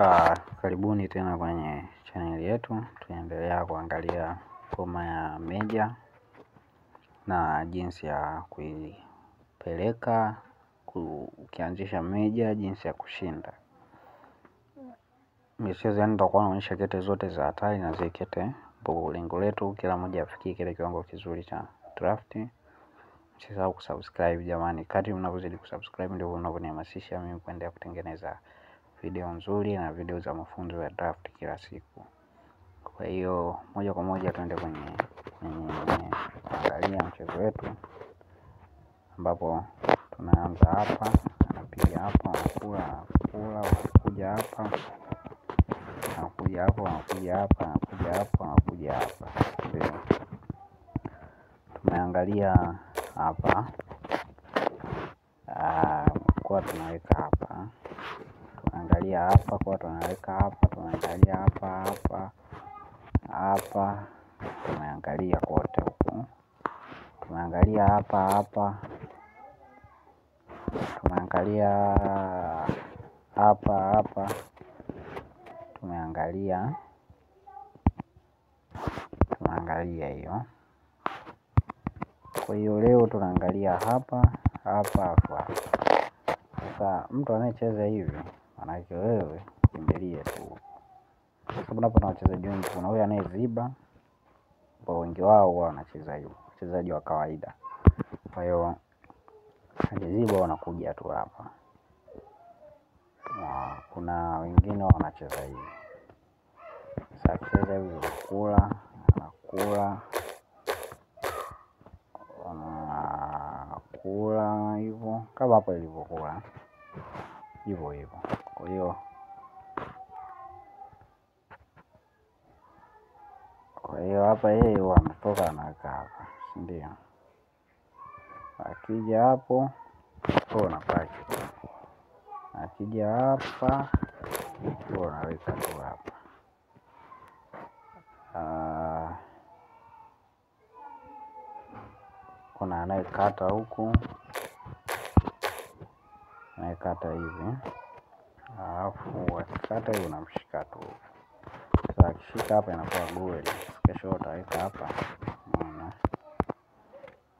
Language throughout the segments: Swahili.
Karibuni tena kwenye channel yetu. Tunaendelea kuangalia ngoma ya meja na jinsi ya kuipeleka, ukianzisha meja, jinsi ya kushinda michezo. Yani tutakuwa tunaonyesha kete zote za hatari na zile kete ambapo lengo letu kila mmoja afikie kile kiwango kizuri cha draft. Msisahau kusubscribe jamani. Kadri mnavyozidi kusubscribe ndio mnavyonihamasisha mimi kuendelea kutengeneza video nzuri na video za mafunzo ya draft kila siku. Kwa hiyo moja kwa moja tuende kwenye kuangalia mchezo wetu, ambapo tunaanza hapa, anapiga hapa, anakuja hapa, anakuja hapa, anakuja hapa, anakuja hapa, anakuja hapa. Tumeangalia hapa, kwa tunaweka hapa, tunaangalia hapa, kwa tunaweka hapa, tunaangalia hapa hapa, tumeangalia kote huku, tumeangalia hapa, tumeangalia hapa, tumeangalia hiyo. Kwa hiyo leo tunaangalia hapa. Sasa mtu anayecheza hivi manake wewe kimbilie tu, sababu hapa wachezaji wengi, kuna huyu anayeziba, kwa wengi wao wanacheza hiyo, wachezaji wa kawaida. Kwa hiyo anayeziba wanakuja tu hapa, kuna wengine wanacheza hivi. Sasa cheza hivi, anakula hivyo kama hapo ilivyokuwa hivyo. Kwa hiyo hapa yeye anatoka anaweka hapa, ndio akija hapo unapaki, akija hapa unaweka tu hapa. Kuna anayekata huku, anayekata hivi, alafu akikata hivi unamshika tu. Sasa akishika hapa inakuwa goli, kesho utaweka hapa, unaona.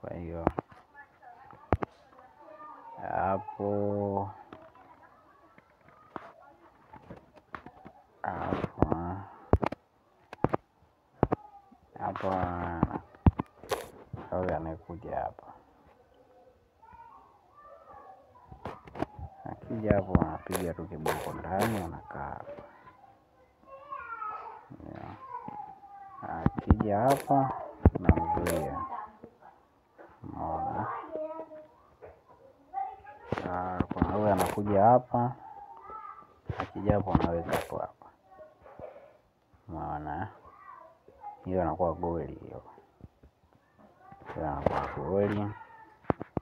Kwa hiyo hapo au anayekuja hapa, akija hapo anapiga tu kiboko ndani, anakaa hapa. Akija hapa unamzuia, unaona. Kuna huyu anakuja hapa, akija hapo anaweka tu hapa, unaona. Hiyo anakuwa goli hiyo. Anakuwa goli.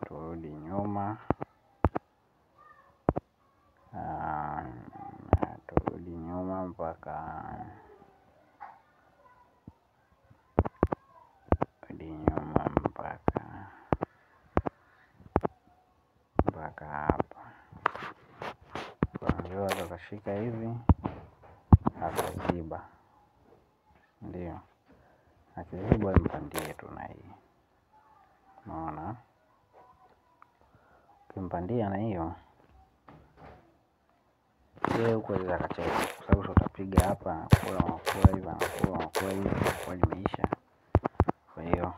Turudi nyuma, turudi nyuma mpaka hapa. Kwa hiyo akashika hivi, akaziba, ndio akiziba mpandie tu na hii, unaona. Ukimpandia na hiyo yeye huko ile akacheza, kwa sababu utapiga hapa, anakula hivi, kwa limeisha. Kwa hiyo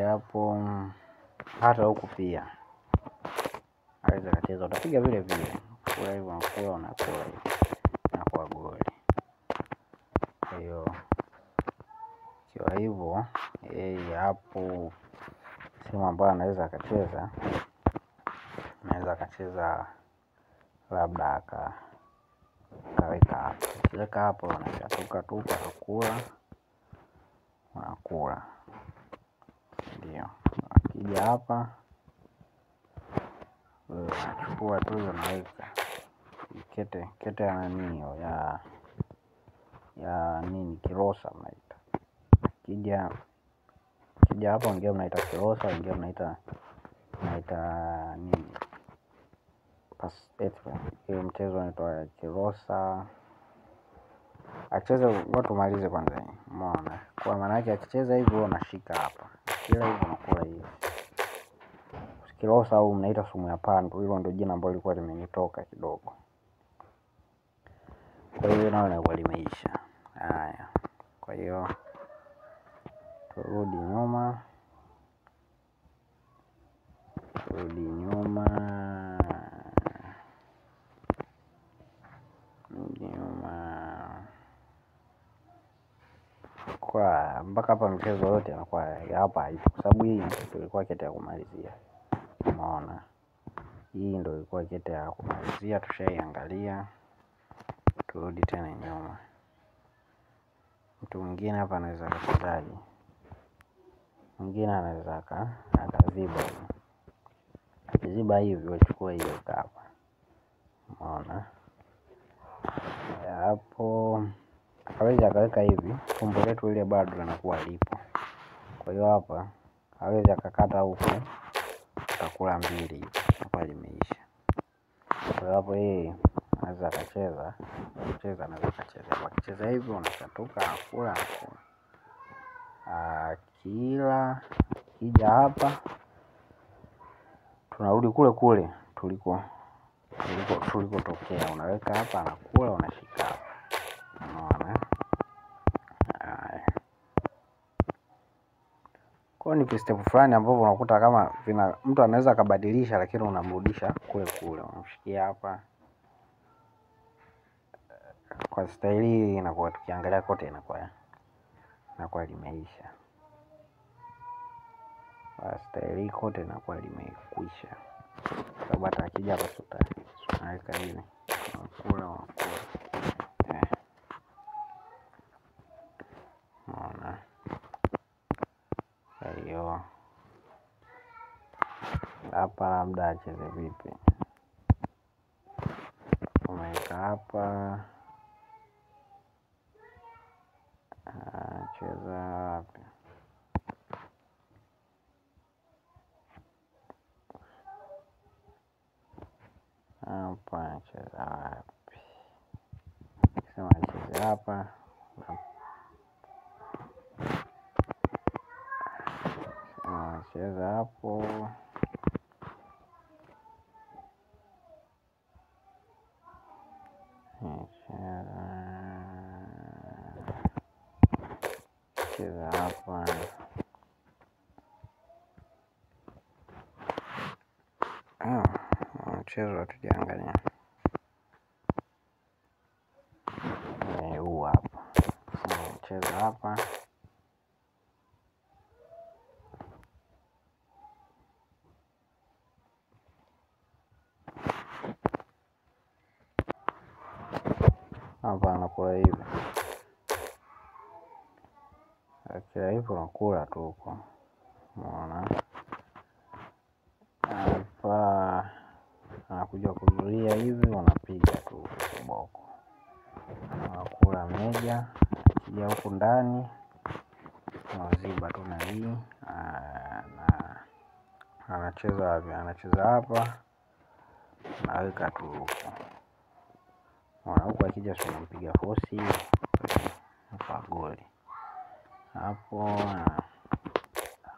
hapo hata huku pia aweza kacheza, utapiga vile vile, kwa hivyo unakula hivi, inakuwa goli. Kwa hiyo kwa hivyo hapo sema ambayo anaweza akacheza, labda akaweka hapa, akiweka hapo anachatuka tu, unakula. Ndio akija hapa unachukua tu, unaweka kete ya nani ya nini, kilosa mnaita. Akija hapo wengine mnaita kilosa, wengine mnaita nini, Hiyo mchezo unaitwa Kilosa. Akicheza watu malize kwanza hii. Umeona? Kwa maana yake akicheza hivyo unashika hapa. Kila hivyo unakula hivi. Kilosa au mnaita sumu ya pandu, hilo ndio jina ambalo lilikuwa limenitoka kidogo. Kwa hiyo naona lilikuwa limeisha. Haya. Kwa hiyo turudi nyuma. Kwa mpaka hapa mchezo wote anakuwa hapa hivi, kwa sababu hii ndio ilikuwa kete ya kumalizia. Umeona? Hii ndio ilikuwa kete ya kumalizia, tushaiangalia. Turudi tena nyuma. Mtu mwingine hapa anaweza kuchezaje? Mwingine anaweza akaziba. Akiziba hivi wachukua hiyo hapa. Umeona? Hapo hawezi akaweka hivi, tumbo letu ile bado linakuwa lipo. Kwa hiyo hapa hawezi akakata huko, utakula mbili hapa limeisha. Kwa hiyo hapo yeye anaweza akacheza, anaweza akacheza. Akicheza hivi unakatuka akula. Kila kija hapa tunarudi kule kule tulikotokea. Unaweka hapa anakula, unashika hapa. Unaona? Kwa ni step fulani ambapo unakuta kama mtu anaweza akabadilisha, lakini unamrudisha kule kule. Unamshikia hapa. Kwa staili hii inakuwa tukiangalia kote inakuwa limeisha. Kwa staili kote inakuwa limekwisha. Sababu hata akija hapa tunaweka hivi. Unakula. Unaona? Kwa hiyo hapa labda acheze vipi? Umeweka hapa. Cheza wapi? Hapa cheza wapi? Sema cheza hapa. Cheza hapo. Cheza hapa. Mchezo hatujaangalia. Huu hapa. Cheza hapa. Hapa anakuwa hivi. Kila hivyo unakula tu huko. Unaona? Hapa anakuja kuzuia hivi, unapiga tu kiboko. Unakula meja. Akija huku ndani unaziba tu na hii. Anacheza wapi? Anacheza hapa. Naweka tu huko. Huku akija sio unampiga fosi kwa goli. Hapo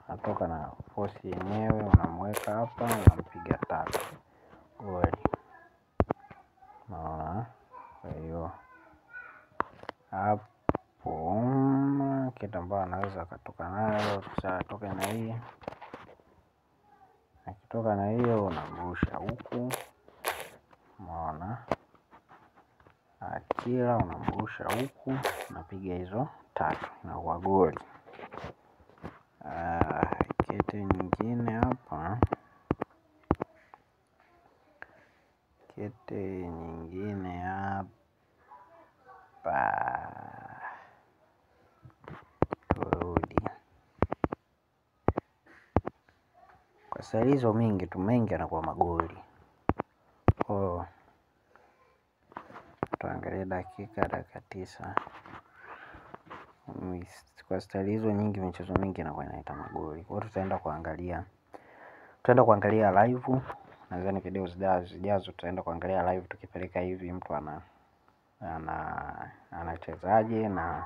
anatoka na fosi yenyewe, unamweka hapa, unampiga tatu. Goli. Unaona? Kwa hiyo hapo kitu ambacho anaweza akatoka nayo, atoke na hii. Akitoka na hiyo unamrusha huku. Unaona? Akila unamrusha huku, unapiga hizo tatu na kwa goli. Kete nyingine hapa. Turudi. Kwa saa hizo mengi anakuwa magoli. Tuangalie dakika 9. Kwa staili hizo nyingi, michezo mingi inakuwa inaita magoli. Kwa hiyo tutaenda kuangalia live nadhani video zijazo tutaenda kuangalia live tukipeleka hivi mtu anachezaje na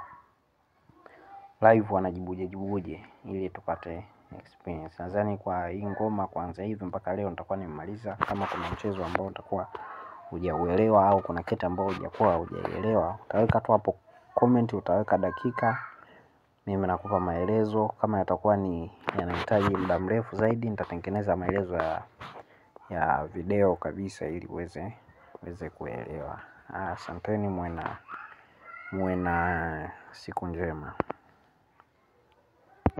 live wanajibuje ili tupate experience. Nadhani kwa hii ngoma kuanza hivi mpaka leo nitakuwa nimemaliza. Kama kuna mchezo ambao utakuwa hujauelewa au kuna kitu ambao hujaielewa, utaweka tu hapo comment, utaweka dakika, mimi nakupa maelezo. Kama yatakuwa ni yanahitaji muda mrefu zaidi, nitatengeneza maelezo ya video kabisa ili uweze kuelewa. Asanteni, muwe na siku njema.